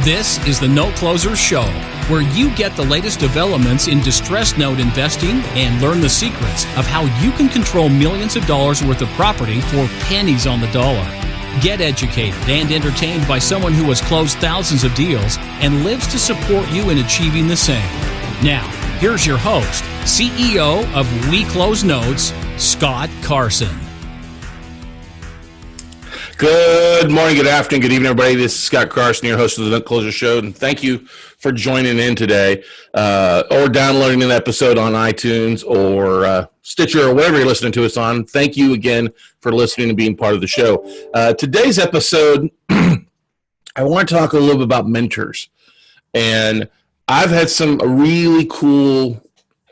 This is the Note Closer Show, where you get the latest developments in distressed note investing and learn the secrets of how you can control millions of dollars worth of property for pennies on the dollar. Get educated and entertained by someone who has closed thousands of deals and lives to support you in achieving the same. Now, here's your host, CEO of We Close Notes, Scott Carson. Good morning, good afternoon, good evening, everybody. This is Scott Carson, your host of the Note Closer Show, and thank you for joining in today or downloading an episode on iTunes or Stitcher or whatever you're listening to us on. Thank you again for listening and being part of the show. Today's episode, I want to talk a little bit about mentors. And I've had some really cool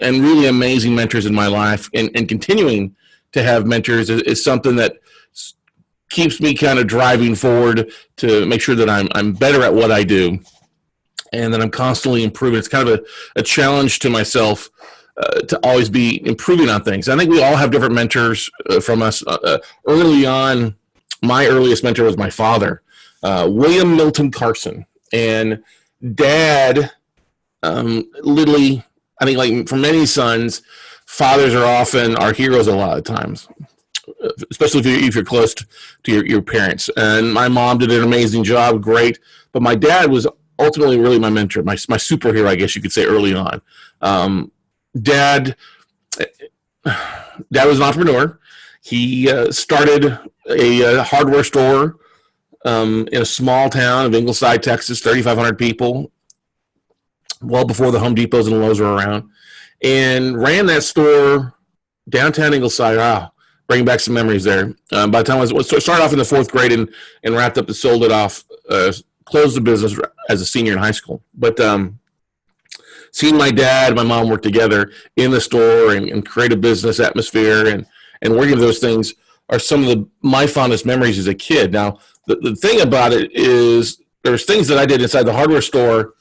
and really amazing mentors in my life, and continuing to have mentors is something that keeps me kind of driving forward to make sure that I'm better at what I do and that I'm constantly improving. It's kind of a challenge to myself to always be improving on things. I think we all have different mentors from us. Early on, my earliest mentor was my father, William Milton Carson. And Dad, literally, I think like for many sons, fathers are often our heroes a lot of times, especially if you're close to your parents. And my mom did an amazing job, great. But my dad was ultimately really my mentor, my superhero, I guess you could say, early on. Dad was an entrepreneur. He started a hardware store in a small town of Ingleside, Texas, 3,500 people, well before the Home Depots and Lowe's were around, and ran that store downtown Ingleside. Wow. Bringing back some memories there. By the time I started off in the fourth grade and wrapped up and sold it off, closed the business as a senior in high school. But seeing my dad and my mom work together in the store and create a business atmosphere and working those things are some of my fondest memories as a kid. Now, the thing about it is there's things that I did inside the hardware store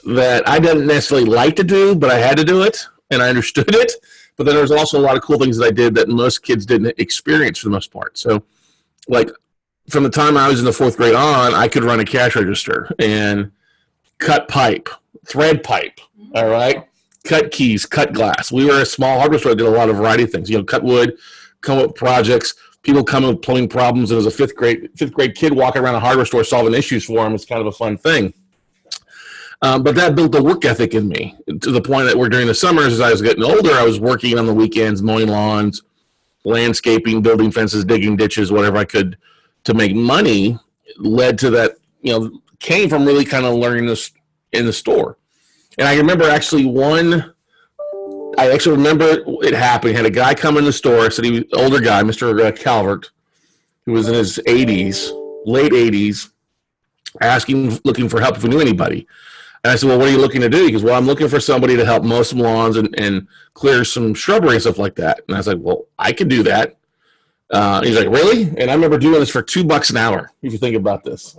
that I didn't necessarily like to do, but I had to do it, and I understood it. But then there was also a lot of cool things that I did that most kids didn't experience for the most part. So, like, from the time I was in the fourth grade on, I could run a cash register and cut pipe, thread pipe, all right? Cut keys, cut glass. We were a small hardware store that did a lot of variety of things. You know, cut wood, come up with projects. People come with plumbing problems. And as a fifth grade kid walking around a hardware store solving issues for them, it's kind of a fun thing. But that built a work ethic in me to the point that during the summers, as I was getting older, I was working on the weekends, mowing lawns, landscaping, building fences, digging ditches, whatever I could to make money. Led to that, came from really kind of learning this in the store. And I remember I actually remember it happening. Had a guy come in the store, said he was an older guy, Mr. Calvert, who was in his 80s, late 80s, looking for help if we knew anybody. And I said, well, what are you looking to do? He goes, well, I'm looking for somebody to help mow some lawns and clear some shrubbery and stuff like that. And I was like, well, I could do that. He's like, really? And I remember doing this for $2 an hour, if you think about this.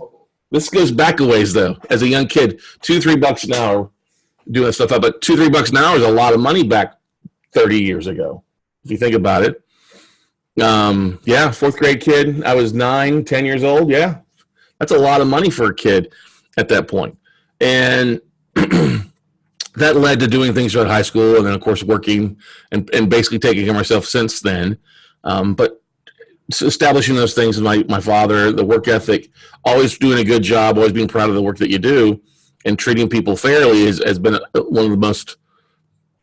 This goes back a ways, though. As a young kid, $2-3 an hour doing this stuff. But $2-3 an hour is a lot of money back 30 years ago, if you think about it. Fourth grade kid. I was 9-10 years old. Yeah, that's a lot of money for a kid at that point. And that led to doing things throughout high school and then, of course, working and basically taking care of myself since then. But establishing those things with my father, the work ethic, always doing a good job, always being proud of the work that you do, and treating people fairly has been one of the most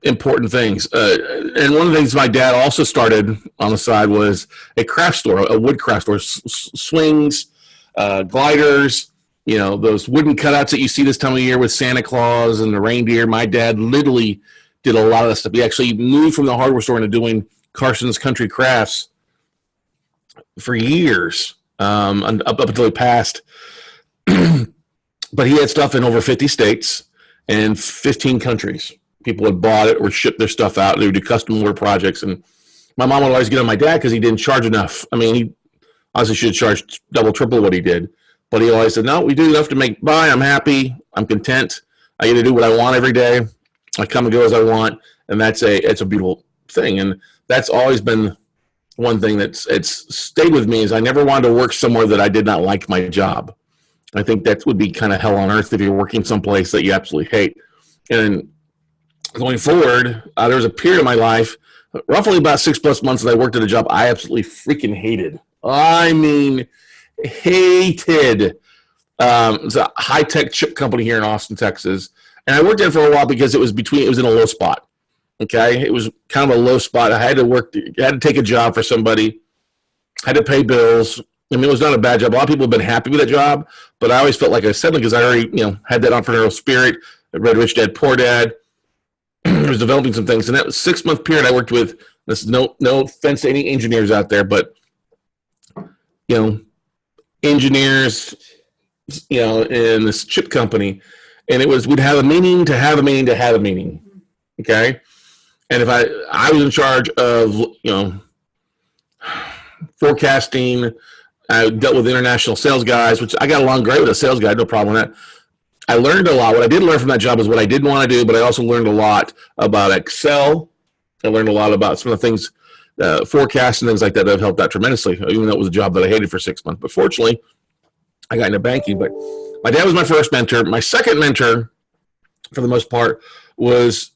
important things. And one of the things my dad also started on the side was a craft store, a wood craft store, swings, gliders, those wooden cutouts that you see this time of year with Santa Claus and the reindeer. My dad literally did a lot of that stuff. He actually moved from the hardware store into doing Carson's Country Crafts for years, up until he passed. But he had stuff in over 50 states and 15 countries. People had bought it or shipped their stuff out. They would do custom order projects. And my mom would always get on my dad because he didn't charge enough. I mean, he obviously should have charged double, triple what he did. But he always said, no, we do enough to make by. I'm happy. I'm content. I get to do what I want every day. I come and go as I want. And it's a beautiful thing. And that's always been one thing it's stayed with me is I never wanted to work somewhere that I did not like my job. I think that would be kind of hell on earth if you're working someplace that you absolutely hate. And going forward, there was a period of my life, roughly about 6+ months, that I worked at a job I absolutely freaking hated. I mean, hated. It's a high-tech chip company here in Austin, Texas. And I worked there for a while because it was in a low spot. Okay? It was kind of a low spot. I had to take a job for somebody. I had to pay bills. I mean, it was not a bad job. A lot of people have been happy with that job, but I always felt like I said, because I already, had that entrepreneurial spirit. I read Rich Dad, Poor Dad. I was developing some things. And that was 6-month period I worked with, this is no offense to any engineers out there, but, engineers, in this chip company. And it was, we'd have a meeting to have a meeting to have a meeting. Okay. And if I was in charge of, forecasting. I dealt with international sales guys, which I got along great with a sales guy, no problem with that. I learned a lot. What I did learn from that job is what I didn't want to do, but I also learned a lot about Excel. I learned a lot about some of the things, forecasts and things like that have helped out tremendously, even though it was a job that I hated for 6 months. But fortunately, I got into banking. But my dad was my first mentor. My second mentor, for the most part, was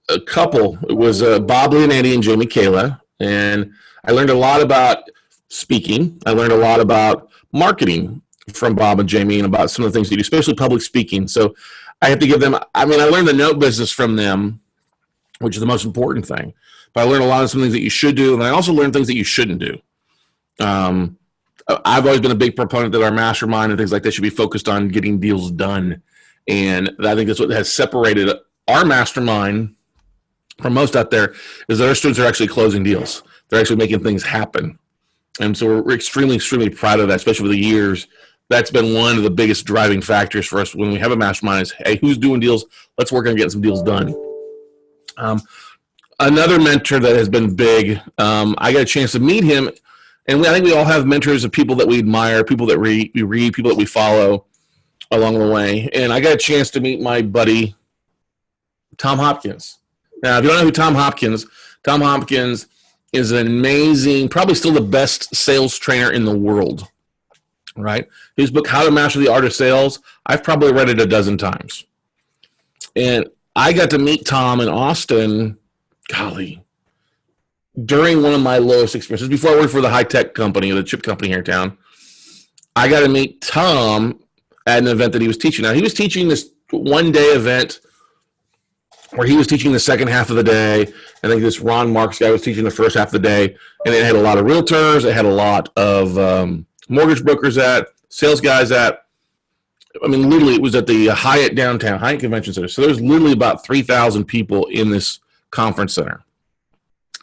a couple. It was Bob Leonetti and Jamie Kayla. And I learned a lot about speaking. I learned a lot about marketing from Bob and Jamie and about some of the things they do, especially public speaking. So I have to give them, I learned the note business from them, which is the most important thing. But I learned a lot of some things that you should do, and I also learned things that you shouldn't do. I've always been a big proponent that our mastermind and things like that should be focused on getting deals done. And I think that's what has separated our mastermind from most out there, is that our students are actually closing deals. They're actually making things happen. And so we're extremely, extremely proud of that, especially over the years. That's been one of the biggest driving factors for us when we have a mastermind is, hey, who's doing deals? Let's work on getting some deals done. Another mentor that has been big, I got a chance to meet him, and I think we all have mentors of people that we admire, people that we read, people that we follow along the way. And I got a chance to meet my buddy, Tom Hopkins. Now, if you don't know who Tom Hopkins is an amazing, probably still the best sales trainer in the world, right? His book, How to Master the Art of Sales, I've probably read it a dozen times. And I got to meet Tom in Austin, during one of my lowest experiences. Before I worked for the high-tech company, the chip company here in town, I got to meet Tom at an event that he was teaching. Now, he was teaching this one-day event where he was teaching the second half of the day. I think this Ron Marks guy was teaching the first half of the day. And it had a lot of realtors. It had a lot of mortgage brokers sales guys literally, it was at the Hyatt downtown, Hyatt Convention Center. So there was literally about 3,000 people in this conference center.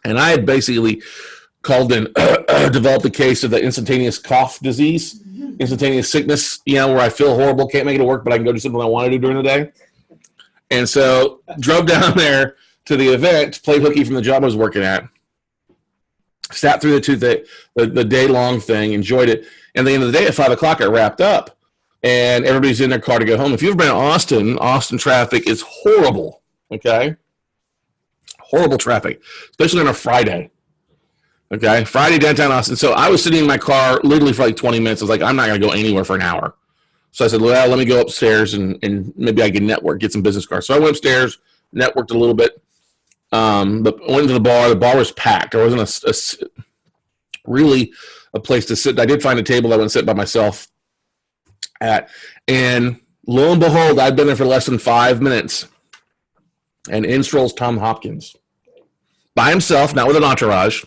And I had basically called in, developed a case of the instantaneous cough disease, instantaneous sickness, where I feel horrible, can't make it to work, but I can go do something I want to do during the day. And so drove down there to the event, played hooky from the job I was working at, sat through the day-long thing, enjoyed it. And at the end of the day, at 5 o'clock, I wrapped up. And everybody's in their car to go home. If you've ever been in Austin traffic is horrible, okay? Horrible traffic, especially on a Friday, okay? Friday downtown Austin. So I was sitting in my car literally for like 20 minutes. I was like, I'm not going to go anywhere for an hour. So I said, well, let me go upstairs and maybe I can network, get some business cards. So I went upstairs, networked a little bit, but went into the bar. The bar was packed. There wasn't really a place to sit. I did find a table I went and sit by myself at. And lo and behold, I'd been there for less than 5 minutes. And in strolls Tom Hopkins. By himself, not with an entourage.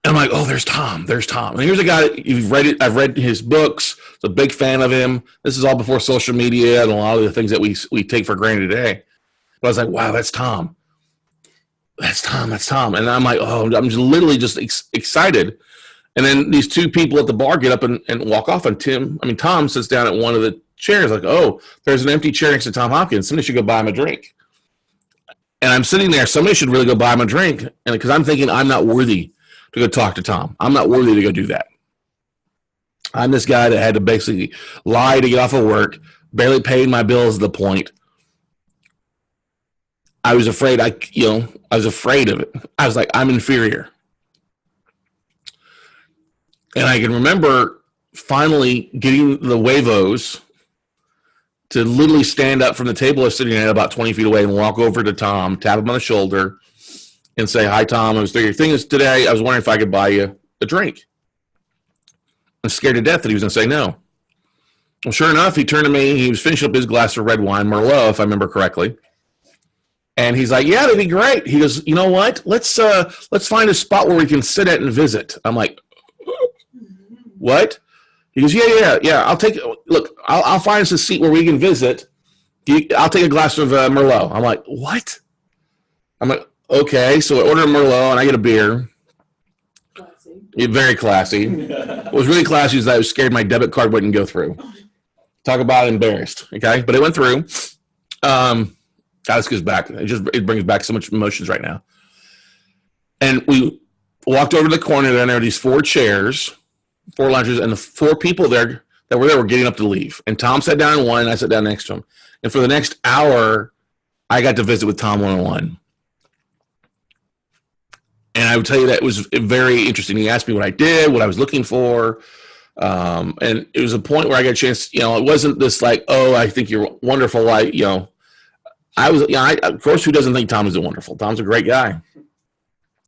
And I'm like, oh, there's Tom. And here's a guy, you've read it. I've read his books. I was a big fan of him. This is all before social media and a lot of the things that we take for granted today. But I was like, wow, that's Tom. That's Tom. And I'm like, oh, I'm just literally just excited. And then these two people at the bar get up and walk off. And Tom sits down at one of the chairs like, oh, there's an empty chair next to Tom Hopkins. Somebody should go buy him a drink. And I'm sitting there. Somebody should really go buy him a drink. And because I'm thinking I'm not worthy to go talk to Tom. I'm not worthy to go do that. I'm this guy that had to basically lie to get off of work, barely paying my bills at the point. I was afraid. I was afraid of it. I was like, I'm inferior. And I can remember finally getting the huevos to literally stand up from the table I was sitting at about 20 feet away and walk over to Tom, tap him on the shoulder, and say, "Hi, Tom. I was thinking, your thing is today, I was wondering if I could buy you a drink." I'm scared to death that he was going to say no. Well, sure enough, he turned to me. He was finishing up his glass of red wine, Merlot, if I remember correctly. And he's like, "Yeah, that'd be great." He goes, "You know what? Let's find a spot where we can sit at and visit." I'm like, "What?" He goes, "Yeah. I'll find us a seat where we can visit. I'll take a glass of Merlot." I'm like, "What?" I'm like, "Okay." So I order a Merlot and I get a beer. Classy. Very classy. What was really classy is that I was scared my debit card wouldn't go through. Talk about embarrassed. Okay, but it went through. God, this goes back. It brings back so much emotions right now. And we walked over to the corner there, and there were these 4 chairs, 4 loungers, and the 4 people there that were there were getting up to leave. And Tom sat down in one, and I sat down next to him. And for the next hour, I got to visit with Tom one-on-one. And I would tell you that it was very interesting. He asked me what I did, what I was looking for. And it was a point where I got a chance, it wasn't this like, "Oh, I think you're wonderful." Of course, who doesn't think Tom is wonderful? Tom's a great guy.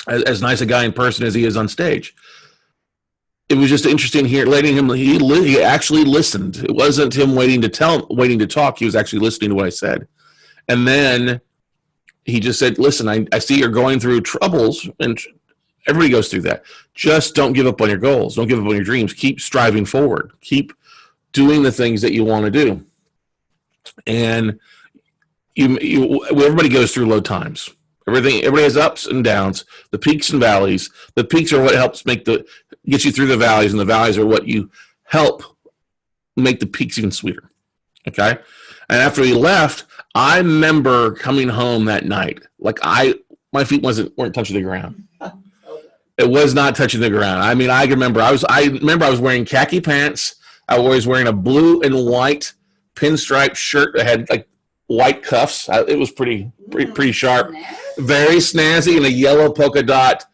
As nice a guy in person as he is on stage. It was just interesting here, letting him, he actually listened. It wasn't him waiting to talk. He was actually listening to what I said. And then he just said, "Listen, I see you're going through troubles, and everybody goes through that. Just don't give up on your goals. Don't give up on your dreams. Keep striving forward. Keep doing the things that you want to do." And everybody goes through low times. Everybody has ups and downs, the peaks and valleys. The peaks are what helps get you through the valleys, and the valleys are what you help make the peaks even sweeter. Okay? And after he left, I remember coming home that night. Like my feet weren't touching the ground. It was not touching the ground. I mean, I remember I was wearing khaki pants. I was wearing a blue and white pinstripe shirt that had like white cuffs. It was pretty sharp, very snazzy, and a yellow polka dot,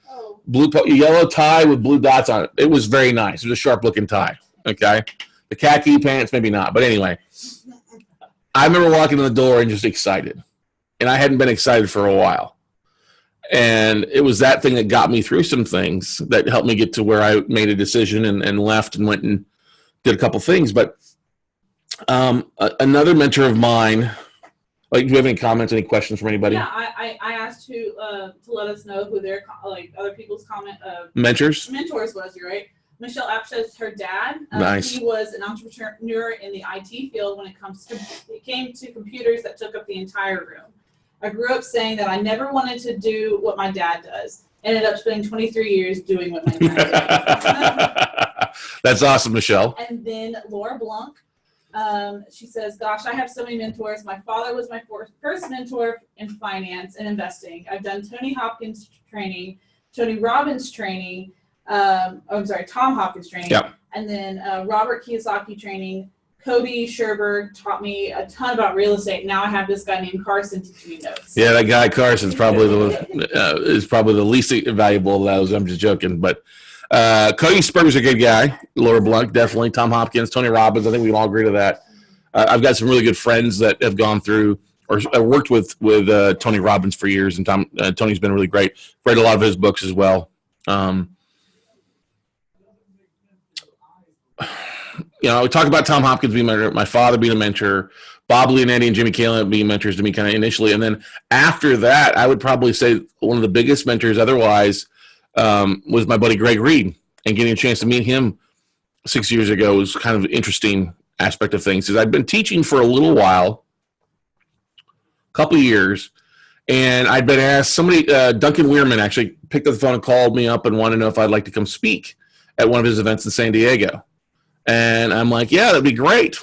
yellow tie with blue dots on it. It was very nice. It was a sharp looking tie. Okay, the khaki pants maybe not, but anyway, I remember walking in the door and just excited, and I hadn't been excited for a while, and it was that thing that got me through some things that helped me get to where I made a decision and left and went and did a couple things. But another mentor of mine. Do you have any comments, any questions from anybody? Yeah, I asked who to let us know who their other people's mentors was. You're right. Michelle App says her dad. Nice. He was an entrepreneur in the IT field when it came to computers that took up the entire room. I grew up saying that I never wanted to do what my dad does. Ended up spending 23 years doing what my dad does. That's awesome, Michelle. And then Laura Blanc. She says, "Gosh, I have so many mentors. My father was my first mentor in finance and investing. I've done Tony Hopkins training, Tony Robbins training, Tom Hopkins training, yep. And then Robert Kiyosaki training. Cody Sherber taught me a ton about real estate. Now I have this guy named Carson teaching me notes." Yeah, that guy Carson's probably the least valuable of those. I'm just joking, but Cody Sperber's a good guy. Laura Blanc, definitely. Tom Hopkins, Tony Robbins. I think we can all agree to that. I've got some really good friends that have gone through or worked with Tony Robbins for years, and Tony's been really great. Read a lot of his books as well. We talk about Tom Hopkins being a mentor, my father being a mentor, Bob Leonetti and Jimmy Kalen being mentors to me kind of initially. And then after that, I would probably say one of the biggest mentors otherwise was my buddy Greg Reed, and getting a chance to meet him 6 years ago was kind of an interesting aspect of things. Because I'd been teaching for a little while, a couple of years, and I'd been asked, Duncan Weirman actually picked up the phone and called me up and wanted to know if I'd like to come speak at one of his events in San Diego. And I'm like, yeah, that'd be great.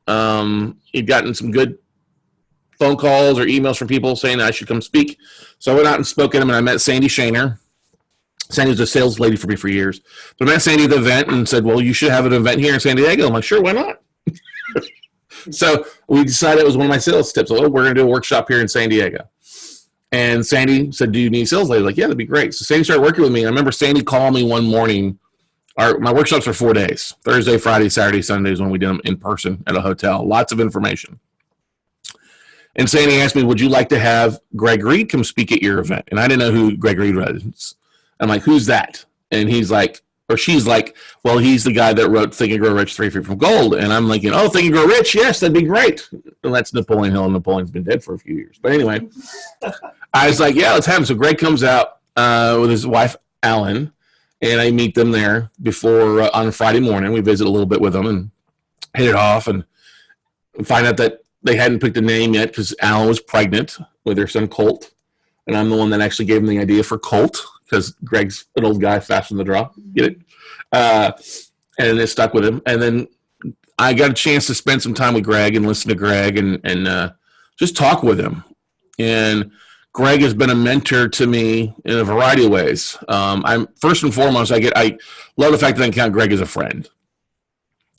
He'd gotten some good phone calls or emails from people saying that I should come speak. So I went out and spoke at him, and I met Sandy Shaner. Sandy was a sales lady for me for years. But I met Sandy at the event and said, well, you should have an event here in San Diego. I'm like, sure, why not? So we decided it was one of my sales tips. We're going to do a workshop here in San Diego. And Sandy said, do you need sales lady? Like, yeah, that'd be great. So Sandy started working with me. And I remember Sandy called me one morning My workshops are 4 days: Thursday, Friday, Saturday, Sundays, when we do them in person at a hotel. Lots of information. And Sandy asked me, would you like to have Greg Reed come speak at your event? And I didn't know who Greg Reed was. I'm like, who's that? And he's like, or she's like, well, he's the guy that wrote Think and Grow Rich, 3 Feet from Gold. And I'm like, oh, Think and Grow Rich? Yes, that'd be great. And that's Napoleon Hill, and Napoleon's been dead for a few years. But anyway, I was like, yeah, let's have him. So Greg comes out with his wife, Alan, and I meet them there before on Friday morning. We visit a little bit with them and hit it off and find out that they hadn't picked a name yet because Alan was pregnant with their son, Colt. And I'm the one that actually gave him the idea for Colt because Greg's an old guy, fast on the draw. Get it? And it stuck with him. And then I got a chance to spend some time with Greg and listen to Greg and just talk with him. And Greg has been a mentor to me in a variety of ways. I'm first and foremost, I love the fact that I can count Greg as a friend.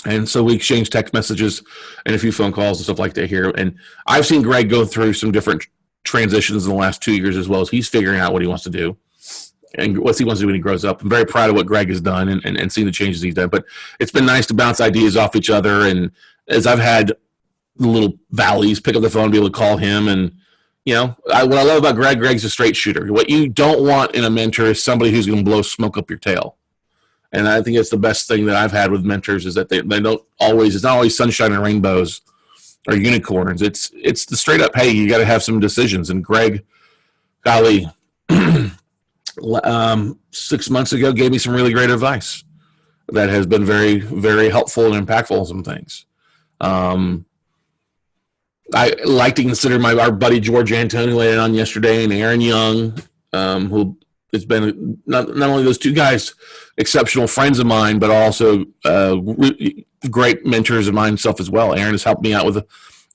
And so we exchange text messages and a few phone calls and stuff like that here. And I've seen Greg go through some different transitions in the last 2 years as well as he's figuring out what he wants to do and what he wants to do when he grows up. I'm very proud of what Greg has done and seeing the changes he's done. But it's been nice to bounce ideas off each other. And as I've had little valleys, pick up the phone and be able to call him. And, you know, what I love about Greg's a straight shooter. What you don't want in a mentor is somebody who's going to blow smoke up your tail. And I think it's the best thing that I've had with mentors is that they don't always, it's not always sunshine and rainbows or unicorns. It's the straight up, hey, you got to have some decisions. And Greg, golly, 6 months ago gave me some really great advice that has been very, very helpful and impactful in some things. I like to consider our buddy George Antoni laid on yesterday and Aaron Young, who has been not only those two guys, exceptional friends of mine, but also great mentors of mine himself as well. Aaron has helped me out with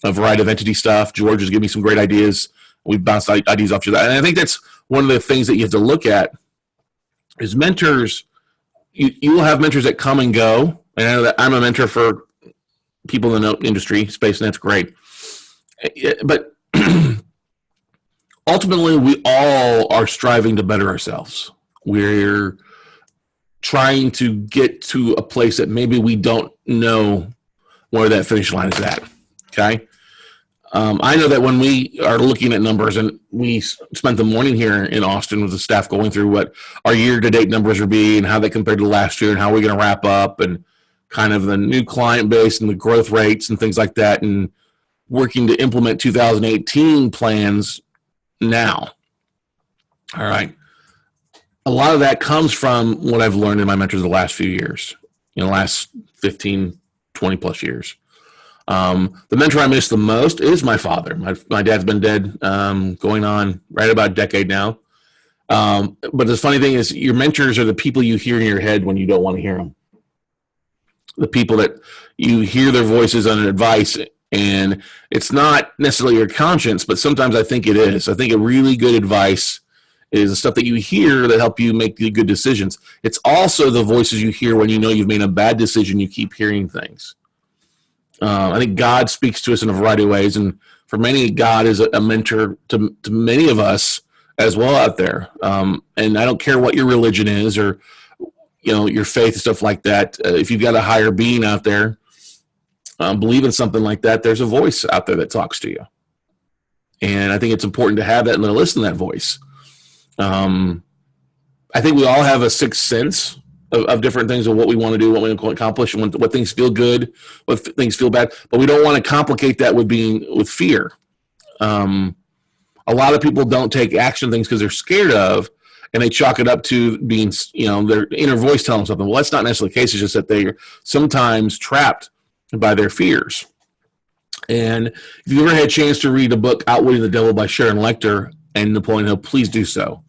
a variety of entity stuff. George has given me some great ideas. We've bounced ideas off each other. And I think that's one of the things that you have to look at is mentors. You will have mentors that come and go. And I know that I'm a mentor for people in the industry space, and that's great. But ultimately, we all are striving to better ourselves. We're trying to get to a place that maybe we don't know where that finish line is at. Okay. I know that when we are looking at numbers, and we spent the morning here in Austin with the staff going through what our year-to-date numbers would be and how they compared to last year and how we're going to wrap up and kind of the new client base and the growth rates and things like that, and working to implement 2018 plans now. All right. A lot of that comes from what I've learned in my mentors the last few years, the last 15, 20 plus years. The mentor I miss the most is my father. My dad's been dead, going on right about a decade now. But the funny thing is your mentors are the people you hear in your head when you don't want to hear them. The people that you hear their voices on advice, and it's not necessarily your conscience, but sometimes I think it is. I think a really good advice is the stuff that you hear that help you make the good decisions. It's also the voices you hear when you know you've made a bad decision. You keep hearing things. I think God speaks to us in a variety of ways, and for many, God is a mentor to many of us as well out there. And I don't care what your religion is or your faith and stuff like that. If you've got a higher being out there, believe in something like that, there's a voice out there that talks to you. And I think it's important to have that and to listen to that voice. I think we all have a sixth sense of different things of what we want to do, what we want to accomplish, and what things feel good, what things feel bad. But we don't want to complicate that with fear. A lot of people don't take action things because they're scared of, and they chalk it up to being, their inner voice telling them something. Well, that's not necessarily the case. It's just that they're sometimes trapped by their fears. And if you ever had a chance to read the book Outwitting the Devil by Sharon Lecter and Napoleon Hill, please do so.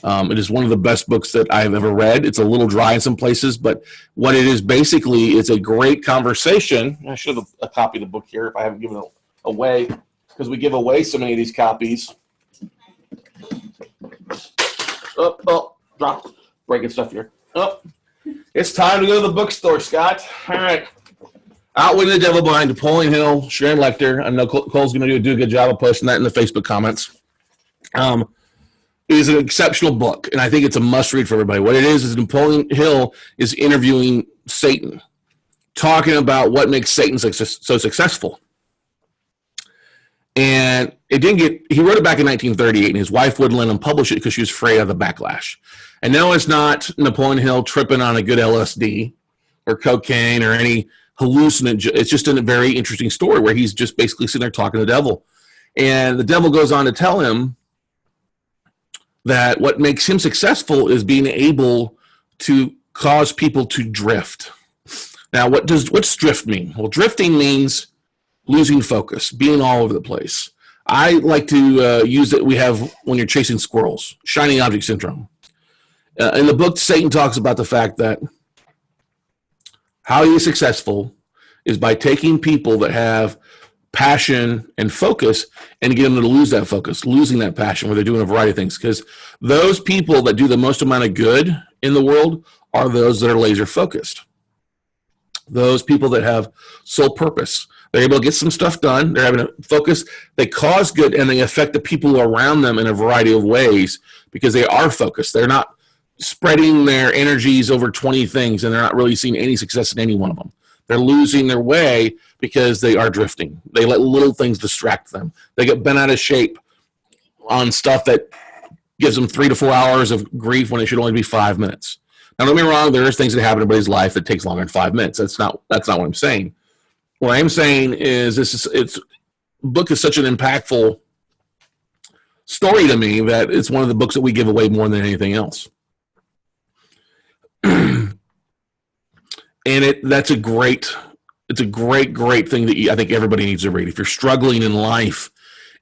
It is one of the best books that I've ever read. It's a little dry in some places, but what it is basically, it's a great conversation. I should have a copy of the book here if I haven't given it away, because we give away so many of these copies. Drop, breaking stuff here. It's time to go to the bookstore, Scott. All right. Outwitting the Devil by Napoleon Hill, Sharon Lecter. I know Cole's going to do a good job of posting that in the Facebook comments. is an exceptional book, and I think it's a must-read for everybody. What it is Napoleon Hill is interviewing Satan, talking about what makes Satan so successful. And he wrote it back in 1938, and his wife wouldn't let him publish it because she was afraid of the backlash. And no, it's not Napoleon Hill tripping on a good LSD or cocaine or any hallucinant. It's just a very interesting story where he's just basically sitting there talking to the devil. And the devil goes on to tell him that what makes him successful is being able to cause people to drift. Now, what's drift mean? Well, drifting means losing focus, being all over the place. I like to use it we have when you're chasing squirrels, shiny object syndrome. In the book, Satan talks about the fact that how he is successful is by taking people that have passion and focus and getting them to lose that focus, losing that passion where they're doing a variety of things. Because those people that do the most amount of good in the world are those that are laser focused. Those people that have sole purpose. They're able to get some stuff done. They're having a focus. They cause good and they affect the people around them in a variety of ways because they are focused. They're not spreading their energies over 20 things and they're not really seeing any success in any one of them. They're losing their way because they are drifting. They let little things distract them. They get bent out of shape on stuff that gives them 3 to 4 hours of grief when it should only be 5 minutes. Now, don't get me wrong. There's things that happen in everybody's life that takes longer than 5 minutes. That's not what I'm saying. What I am saying is it's book is such an impactful story to me that it's one of the books that we give away more than anything else. And that's a great thing that I think everybody needs to read. If you're struggling in life,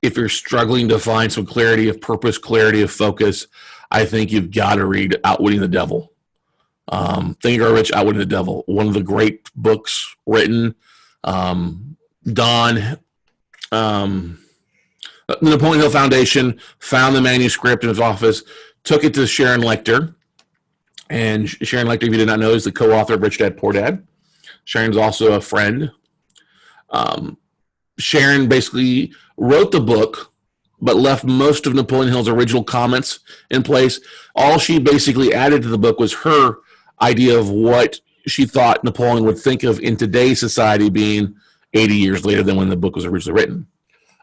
if you're struggling to find some clarity of purpose, clarity of focus, I think you've got to read Outwitting the Devil. Think and Grow Rich, Outwitting the Devil. One of the great books written. Don, the Napoleon Hill Foundation found the manuscript in his office, took it to Sharon Lechter. And Sharon Lechter, if you did not know, is the co-author of Rich Dad, Poor Dad. Sharon's also a friend. Sharon basically wrote the book, but left most of Napoleon Hill's original comments in place. All she basically added to the book was her idea of what she thought Napoleon would think of in today's society being 80 years later than when the book was originally written.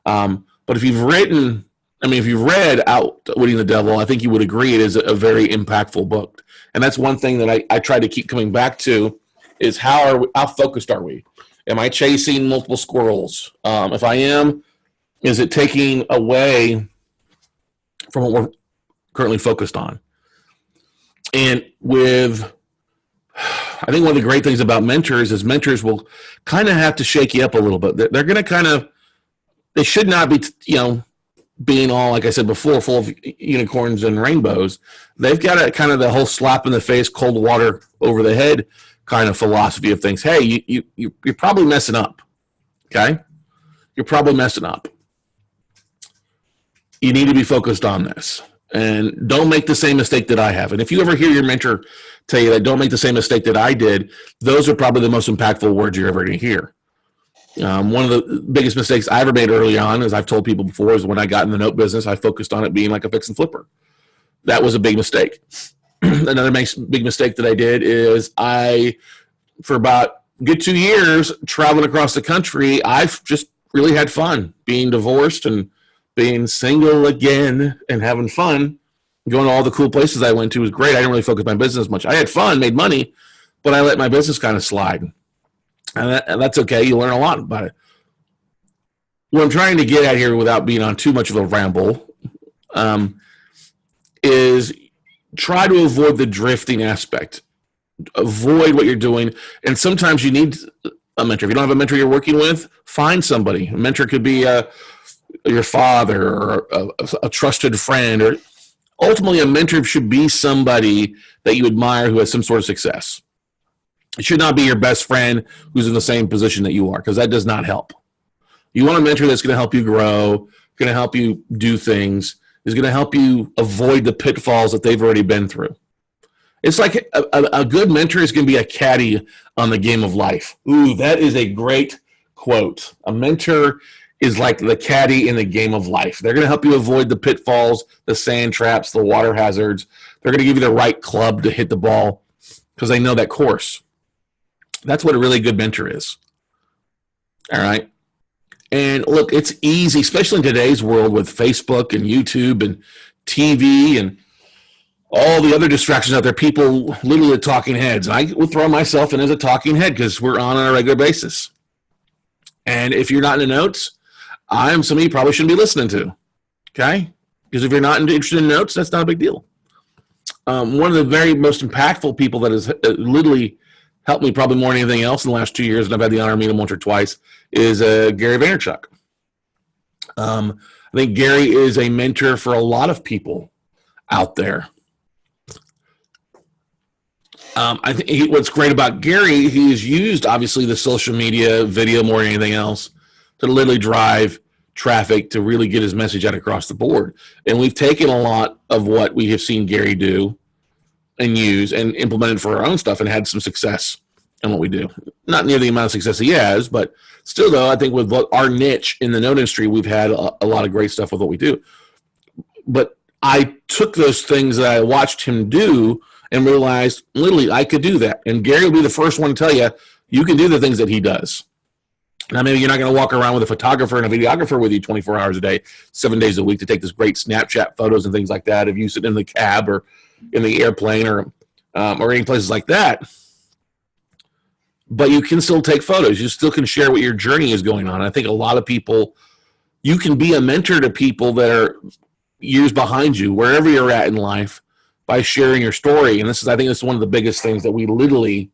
But if you've read Outwitting the Devil, I think you would agree it is a very impactful book. And that's one thing that I try to keep coming back to is how focused are we? Am I chasing multiple squirrels? If I am, is it taking away from what we're currently focused on? And I think one of the great things about mentors is mentors will kind of have to shake you up a little bit. They're going to they should not be, being all, like I said before, full of unicorns and rainbows. They've got a kind of the whole slap in the face, cold water over the head kind of philosophy of things. Hey, you're probably messing up. Okay? You're probably messing up. You need to be focused on this. And don't make the same mistake that I have. And if you ever hear your mentor tell you that don't make the same mistake that I did, those are probably the most impactful words you're ever going to hear. One of the biggest mistakes I ever made early on, as I've told people before, is when I got in the note business, I focused on it being like a fix and flipper. That was a big mistake. Another big mistake that I did is for about a good 2 years, traveling across the country, I've just really had fun being divorced and being single again and having fun. Going to all the cool places I went to was great. I didn't really focus on my business much. I had fun, made money, but I let my business kind of slide. And that's okay. You learn a lot about it. What I'm trying to get at here without being on too much of a ramble is try to avoid the drifting aspect. Avoid what you're doing. And sometimes you need a mentor. If you don't have a mentor you're working with, find somebody. A mentor could be your father or a trusted friend. Or ultimately, a mentor should be somebody that you admire who has some sort of success. It should not be your best friend who's in the same position that you are, because that does not help. You want a mentor that's going to help you grow, going to help you do things, is going to help you avoid the pitfalls that they've already been through. It's like a good mentor is going to be a caddy on the game of life. Ooh, that is a great quote. A mentor is like the caddy in the game of life. They're going to help you avoid the pitfalls, the sand traps, the water hazards. They're going to give you the right club to hit the ball because they know that course. That's what a really good mentor is. All right. And look, it's easy, especially in today's world with Facebook and YouTube and TV and all the other distractions out there, people literally talking heads. And I will throw myself in as a talking head because we're on a regular basis. And if you're not in the notes, I'm somebody you probably shouldn't be listening to. Okay? Because if you're not interested in notes, that's not a big deal. One of the very most impactful people that has literally helped me probably more than anything else in the last 2 years, and I've had the honor of meeting him once or twice, is Gary Vaynerchuk. I think Gary is a mentor for a lot of people out there. I think what's great about Gary, he has used, obviously, the social media video more than anything else to literally drive traffic to really get his message out across the board. And we've taken a lot of what we have seen Gary do and use and implemented for our own stuff and had some success in what we do. Not near the amount of success he has, but still, though, I think with our niche in the note industry, we've had a lot of great stuff with what we do. But I took those things that I watched him do and realized, literally, I could do that. And Gary will be the first one to tell you, you can do the things that he does. Now, maybe you're not going to walk around with a photographer and a videographer with you 24 hours a day, 7 days a week to take this great Snapchat photos and things like that if you sit in the cab or in the airplane or any places like that. But you can still take photos. You still can share what your journey is going on. I think a lot of people, you can be a mentor to people that are years behind you, wherever you're at in life, by sharing your story. And I think this is one of the biggest things that we literally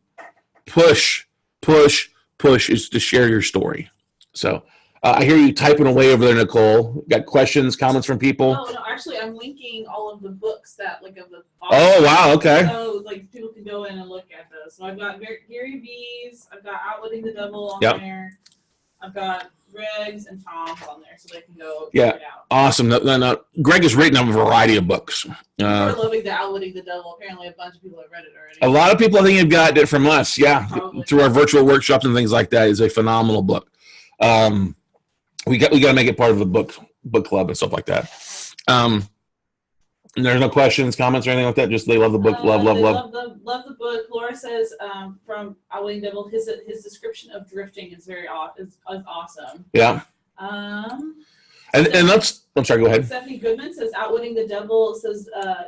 push is to share your story. So I hear you typing away over there, Nicole. Got questions, comments from people? Oh, no, actually, I'm linking all of the books that, of the Oh, wow, okay. So, people can go in and look at those. So I've got Gary V's, I've got Outwitting the Devil on there. I've got Greg's and Tom's on there, so they can go check it out. Awesome. No, Greg has written a variety of books. We're loving the Outwitting the Devil. Apparently, a bunch of people have read it already. A lot of people, I think, have gotten it from us. Yeah, through our virtual workshops and things like that. It's a phenomenal book. We got to make it part of the book club and stuff like that. And there's no questions, comments, or anything like that. Just they love the book. Love. Love the book. Laura says from Outwitting the Devil, his description of drifting is is awesome. Yeah. And that's. I'm sorry. Go ahead. Stephanie Goodman says Outwitting the Devil.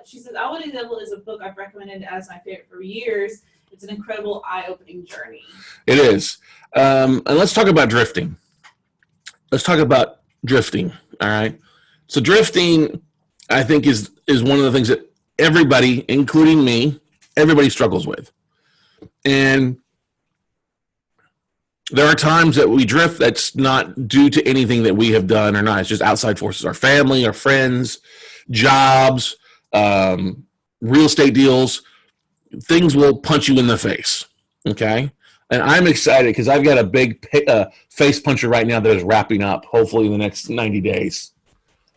She says Outwitting the Devil is a book I've recommended as my favorite for years. It's an incredible eye-opening journey. It is. And let's talk about drifting. All right. So drifting, I think, is one of the things that everybody, including me, everybody struggles with. And there are times that we drift that's not due to anything that we have done or not. It's just outside forces, our family, our friends, jobs, real estate deals. Things will punch you in the face, okay? And I'm excited because I've got a big face puncher right now that is wrapping up, hopefully in the next 90 days.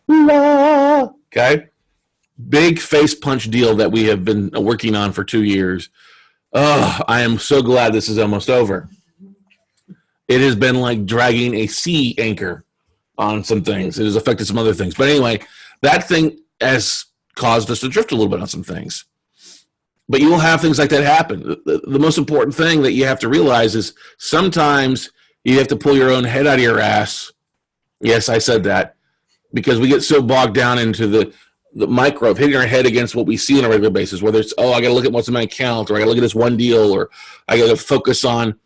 Okay? Big face punch deal that we have been working on for 2 years. Oh, I am so glad this is almost over. It has been like dragging a sea anchor on some things. It has affected some other things. But anyway, that thing has caused us to drift a little bit on some things. But you will have things like that happen. The most important thing that you have to realize is sometimes you have to pull your own head out of your ass. Yes, I said that. Because we get so bogged down into the micro of hitting our head against what we see on a regular basis, whether it's, I got to look at what's in my account, or I got to look at this one deal, or I got to focus on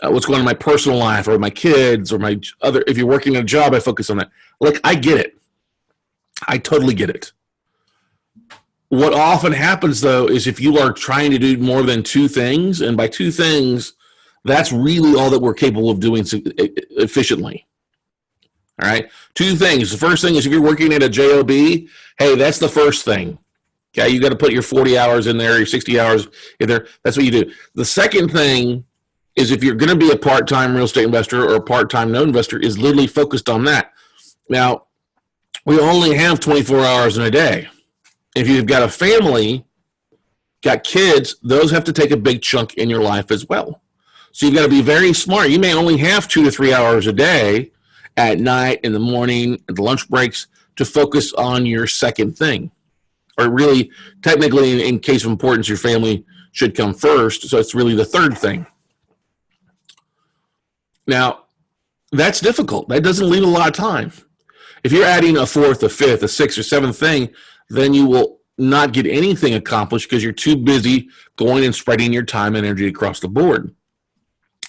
what's going on in my personal life, or my kids, or my other. If you're working a job, I focus on that. Look, I get it. I totally get it. What often happens, though, is if you are trying to do more than two things, and by two things, that's really all that we're capable of doing efficiently. All right? Two things. The first thing is if you're working at a job, hey, that's the first thing. Okay? You got to put your 40 hours in there, your 60 hours in there. That's what you do. The second thing is if you're going to be a part-time real estate investor or a part-time note investor is literally focused on that. Now, we only have 24 hours in a day. If you've got a family, got kids, those have to take a big chunk in your life as well. So you've got to be very smart. You may only have 2 to 3 hours a day, at night, in the morning, at the lunch breaks, to focus on your second thing. Or really, technically, in case of importance, your family should come first. So it's really the third thing. Now, that's difficult. That doesn't leave a lot of time. If you're adding a fourth, a fifth, a sixth, or seventh thing, then you will not get anything accomplished because you're too busy going and spreading your time and energy across the board.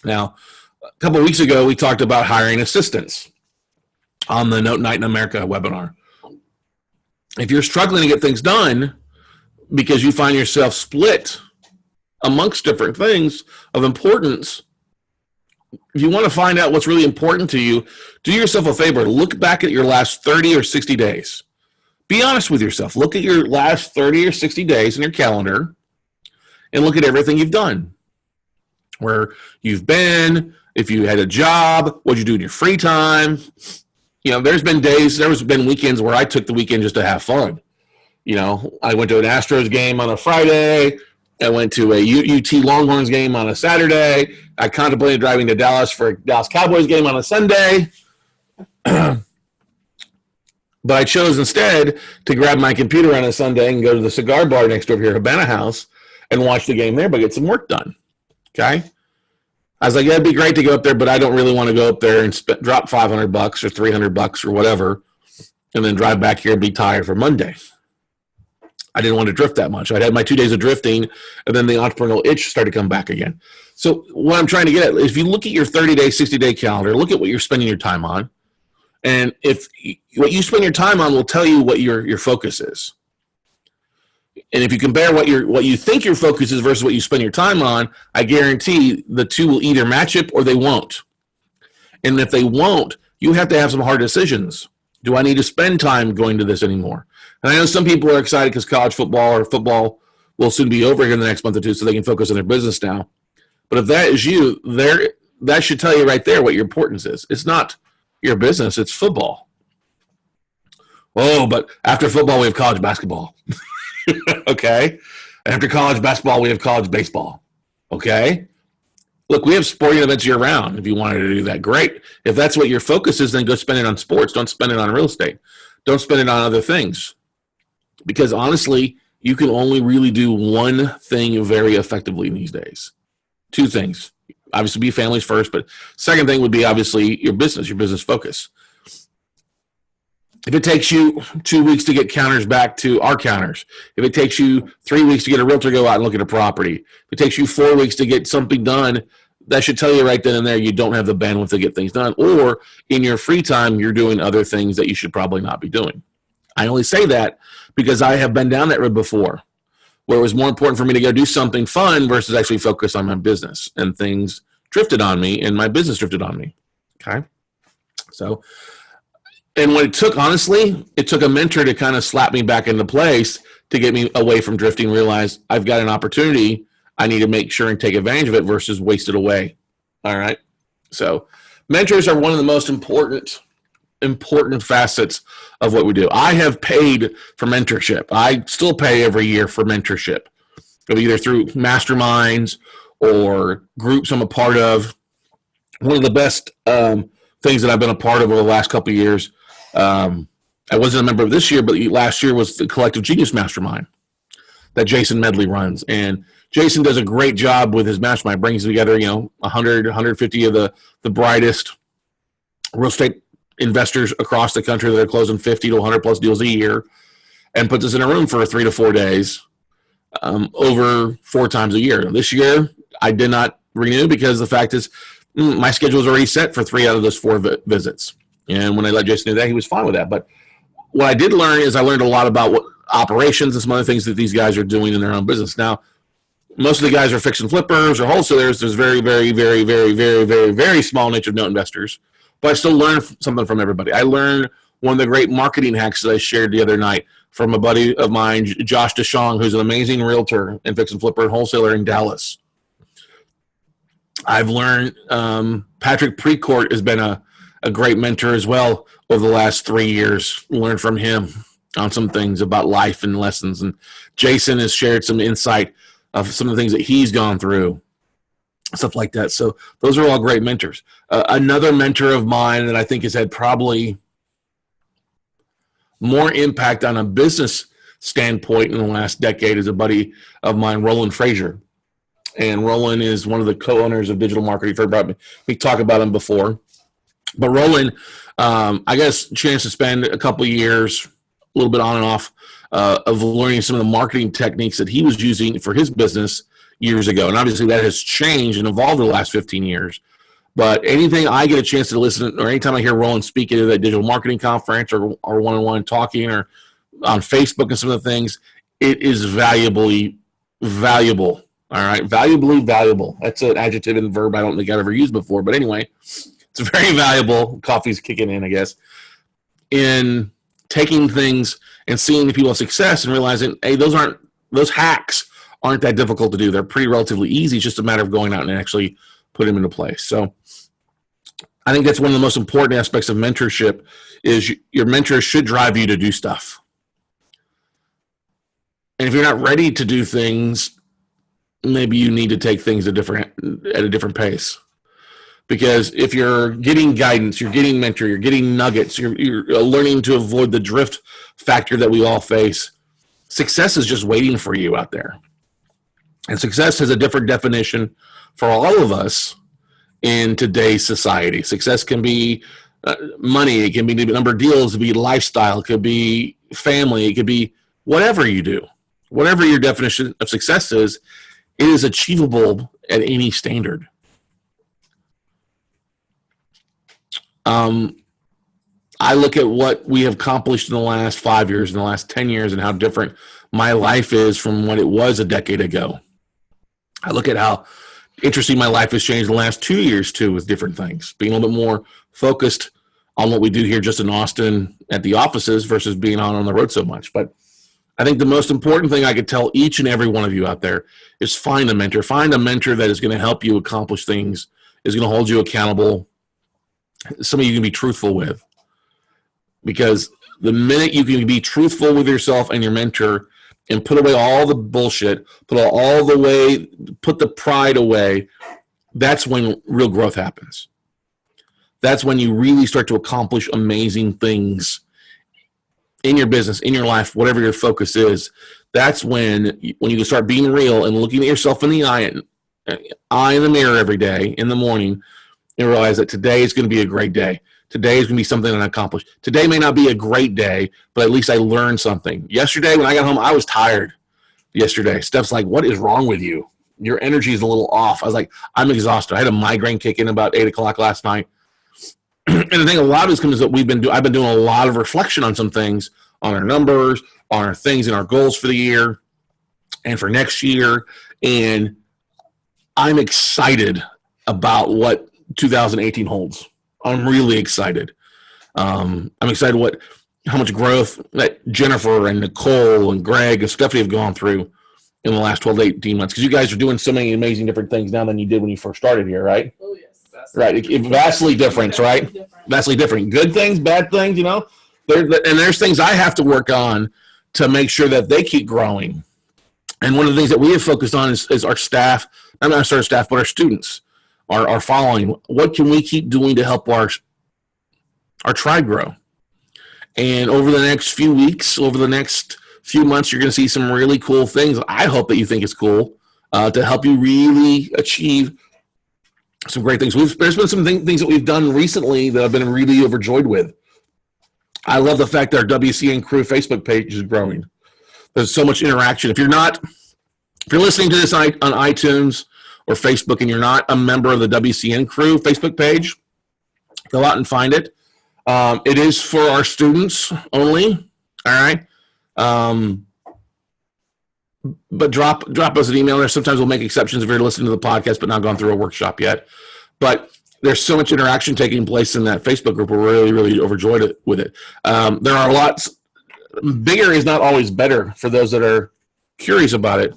Now, a couple of weeks ago, we talked about hiring assistants on the Note Night in America webinar. If you're struggling to get things done because you find yourself split amongst different things of importance, if you want to find out what's really important to you, do yourself a favor. Look back at your last 30 or 60 days. Be honest with yourself. Look at your last 30 or 60 days in your calendar and look at everything you've done. Where you've been, if you had a job, what you do in your free time. You know, there's been weekends where I took the weekend just to have fun. You know, I went to an Astros game on a Friday. I went to a UT Longhorns game on a Saturday. I contemplated driving to Dallas for a Dallas Cowboys game on a Sunday. But I chose instead to grab my computer on a Sunday and go to the cigar bar next door here, Habana House, and watch the game there, but get some work done. Okay? I was like, yeah, it'd be great to go up there, but I don't really want to go up there and drop $500 or $300 or whatever, and then drive back here and be tired for Monday. I didn't want to drift that much. I'd had my 2 days of drifting, and then the entrepreneurial itch started to come back again. So what I'm trying to get at is if you look at your 30-day, 60-day calendar, look at what you're spending your time on, and if what you spend your time on will tell you what your focus is. And if you compare what you think your focus is versus what you spend your time on, I guarantee the two will either match up or they won't. And if they won't, you have to have some hard decisions. Do I need to spend time going to this anymore? And I know some people are excited because college football or football will soon be over here in the next month or two so they can focus on their business now. But if that is you, that should tell you right there what your importance is. It's not your business, it's football. Oh, but after football, we have college basketball. Okay? After college basketball, we have college baseball. Okay? Look, we have sporting events year-round. If you wanted to do that, great. If that's what your focus is, then go spend it on sports. Don't spend it on real estate. Don't spend it on other things. Because honestly, you can only really do one thing very effectively these days. Two things. Obviously, be families first, but second thing would be obviously your business focus. If it takes you 2 weeks to get counters back to our counters, if it takes you 3 weeks to get a realtor to go out and look at a property, if it takes you 4 weeks to get something done, that should tell you right then and there you don't have the bandwidth to get things done. Or in your free time, you're doing other things that you should probably not be doing. I only say that because I have been down that road before, where it was more important for me to go do something fun versus actually focus on my business. And things drifted on me, and my business drifted on me. Okay? So, and what it took, honestly, it took a mentor to kind of slap me back into place to get me away from drifting, realize I've got an opportunity. I need to make sure and take advantage of it versus waste it away. All right? So mentors are one of the most important facets of what we do. I have paid for mentorship. I still pay every year for mentorship, either through masterminds or groups I'm a part of. One of the best things that I've been a part of over the last couple of years, I wasn't a member of this year, but last year was the Collective Genius Mastermind that Jason Medley runs. And Jason does a great job with his mastermind, brings together, 100, 150 of the brightest real estate investors across the country that are closing 50 to 100 plus deals a year, and puts us in a room for 3 to 4 days over 4 times a year. This year, I did not renew because the fact is my schedule is already set for 3 out of those 4 visits. And when I let Jason know that, he was fine with that. But what I did learn is I learned a lot about what operations and some other things that these guys are doing in their own business. Now, most of the guys are fix and flippers or wholesalers. There's very, very, very, very, very, very, very small niche of note investors. But I still learn something from everybody. I learned one of the great marketing hacks that I shared the other night from a buddy of mine, Josh DeShong, who's an amazing realtor and fix and flipper and wholesaler in Dallas. I've learned Patrick Precourt has been a great mentor as well over the last 3 years. Learned from him on some things about life and lessons. And Jason has shared some insight of some of the things that he's gone through. stuff like that. So those are all great mentors. Another mentor of mine that I think has had probably more impact on a business standpoint in the last decade is a buddy of mine, Roland Frazier. And Roland is one of the co-owners of Digital Marketing. You've heard about me talk about him before. But Roland, I guess, chance to spend a couple of years, a little bit on and off, of learning some of the marketing techniques that he was using for his business years ago. And obviously that has changed and evolved in the last 15 years. But anything I get a chance to listen, or anytime I hear Roland speak at a digital marketing conference or one-on-one talking or on Facebook and some of the things, it is valuable. All right, valuably valuable. That's an adjective and verb I don't think I've ever used before. But anyway, it's very valuable. Coffee's kicking in, I guess, in taking things and seeing the people's success and realizing, hey, those hacks aren't that difficult to do. They're pretty relatively easy. It's just a matter of going out and actually put them into place. So I think that's one of the most important aspects of mentorship is your mentor should drive you to do stuff. And if you're not ready to do things, maybe you need to take things at a different pace. Because if you're getting guidance, you're getting mentor, you're getting nuggets, you're learning to avoid the drift factor that we all face, success is just waiting for you out there. And success has a different definition for all of us in today's society. Success can be money, it can be the number of deals, it can be lifestyle, it could be family, it could be whatever you do. Whatever your definition of success is, it is achievable at any standard. I look at what we have accomplished in the last 5 years, in the last 10 years, and how different my life is from what it was a decade ago. I look at how interesting my life has changed in the last 2 years, too, with different things. Being a little bit more focused on what we do here just in Austin at the offices versus being on the road so much. But I think the most important thing I could tell each and every one of you out there is find a mentor. Find a mentor that is going to help you accomplish things, is going to hold you accountable, somebody you can be truthful with. Because the minute you can be truthful with yourself and your mentor and put away all the bullshit, put the pride away, that's when real growth happens. That's when you really start to accomplish amazing things in your business, in your life, whatever your focus is. That's when you can start being real and looking at yourself in the eye in the mirror every day in the morning and realize that today is going to be a great day. Today is going to be something that I accomplished. Today may not be a great day, but at least I learned something. Yesterday, when I got home, I was tired yesterday. Steph's like, what is wrong with you? Your energy is a little off. I was like, I'm exhausted. I had a migraine kick in about 8 o'clock last night. And the thing, a lot of this comes that I've been doing a lot of reflection on some things, on our numbers, on our things and our goals for the year and for next year. And I'm excited about what 2018 holds. I'm really excited. I'm excited how much growth that Jennifer and Nicole and Greg and Stephanie have gone through in the last 12 to 18 months. Because you guys are doing so many amazing different things now than you did when you first started here, right? Oh, yes. Right. Vastly different, right? Vastly different. Good things, bad things, you know. There's things I have to work on to make sure that they keep growing. And one of the things that we have focused on is our staff, not our staff, but our students. Are following. What can we keep doing to help our tribe grow? And over the next few weeks, over the next few months, you're going to see some really cool things. I hope that you think it's cool to help you really achieve some great things. There's been some things that we've done recently that I've been really overjoyed with. I love the fact that our WCN Crew Facebook page is growing. There's so much interaction. If you're listening to this on iTunes or Facebook and you're not a member of the WCN Crew Facebook page, go out and find it. It is for our students only, all right? But drop us an email there. Sometimes we'll make exceptions if you're listening to the podcast but not gone through a workshop yet. But there's so much interaction taking place in that Facebook group. We're really, really overjoyed with it. There are lots. Bigger is not always better for those that are curious about it.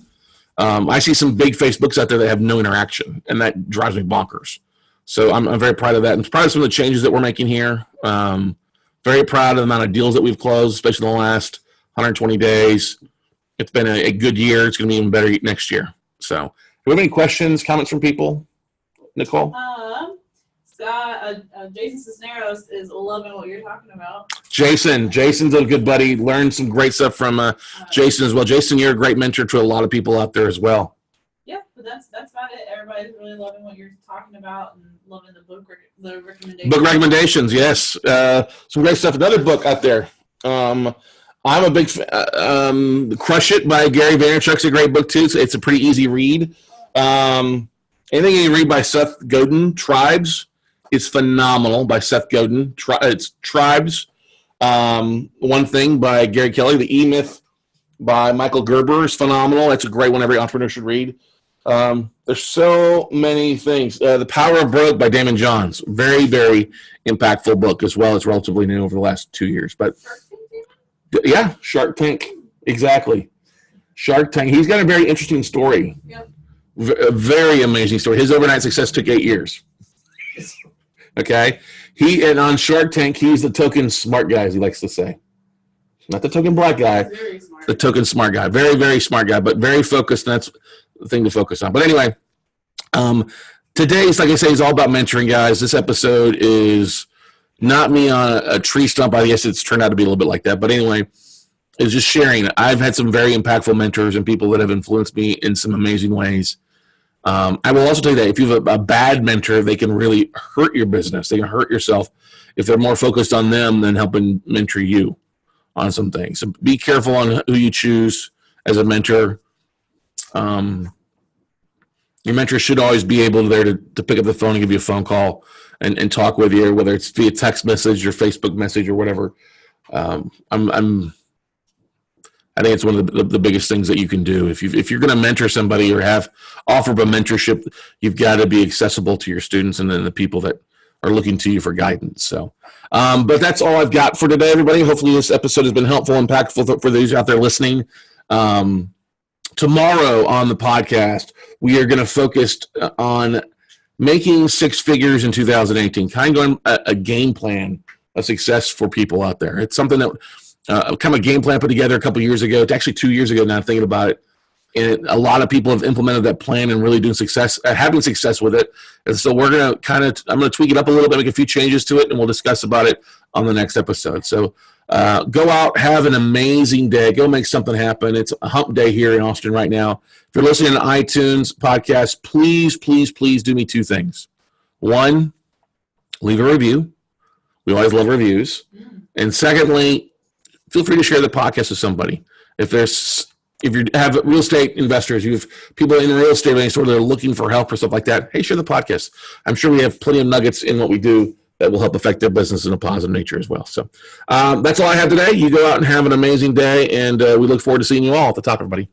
I see some big Facebooks out there that have no interaction, and that drives me bonkers. So I'm very proud of that. And proud of some of the changes that we're making here. Very proud of the amount of deals that we've closed, especially in the last 120 days. It's been a good year. It's going to be even better next year. So do we have any questions, comments from people? Nicole? Jason Cisneros is loving what you're talking about. Jason's a good buddy. Learned some great stuff from Jason as well. Jason, you're a great mentor to a lot of people out there as well. Yeah, but that's about it. Everybody's really loving what you're talking about and loving the recommendations. Book recommendations, yes. Some great stuff. Another book out there. I'm a big Crush It by Gary Vaynerchuk's a great book too. So it's a pretty easy read. Anything you read by Seth Godin, Tribes, is phenomenal by Seth Godin. It's Tribes. One Thing by Gary Kelly. The E-Myth by Michael Gerber is phenomenal. It's a great one every entrepreneur should read. There's so many things. The Power of Broke by Damon Johns. Very, very impactful book as well. It's relatively new over the last 2 years. But yeah, Shark Tank. Exactly. Shark Tank. He's got a very interesting story. Yep. A very amazing story. His overnight success took 8 years. Okay? And on Shark Tank, he's the token smart guy, as he likes to say. Not the token black guy. Very smart. The token smart guy. Very, very smart guy, but very focused, and that's the thing to focus on. But anyway, today's, like I say, is all about mentoring, guys. This episode is not me on a tree stump. I guess it's turned out to be a little bit like that. But anyway, it's just sharing. I've had some very impactful mentors and people that have influenced me in some amazing ways. I will also tell you that if you have a bad mentor, they can really hurt your business. They can hurt yourself if they're more focused on them than helping mentor you on some things. So be careful on who you choose as a mentor. Your mentor should always be able to pick up the phone and give you a phone call and talk with you, whether it's via text message or Facebook message or whatever. I think it's one of the biggest things that you can do. If you're going to mentor somebody or offer a mentorship, you've got to be accessible to your students and then the people that are looking to you for guidance. So, but that's all I've got for today, everybody. Hopefully this episode has been helpful and impactful for those out there listening. Tomorrow on the podcast, we are going to focus on making six figures in 2018, kind of going a game plan of success for people out there. It's something that kind of a game plan put together a couple years ago. It's actually 2 years ago now, thinking about it. And a lot of people have implemented that plan and really having success with it. And so we're going to I'm going to tweak it up a little bit, make a few changes to it, and we'll discuss about it on the next episode. So go out, have an amazing day. Go make something happen. It's a hump day here in Austin right now. If you're listening to iTunes podcast, please, please, please do me two things. One, leave a review. We always love reviews. And secondly, feel free to share the podcast with somebody. If you have real estate investors, you have people in real estate, and sort of looking for help or stuff like that, hey, share the podcast. I'm sure we have plenty of nuggets in what we do that will help affect their business in a positive nature as well. So that's all I have today. You go out and have an amazing day, and we look forward to seeing you all at the top, everybody.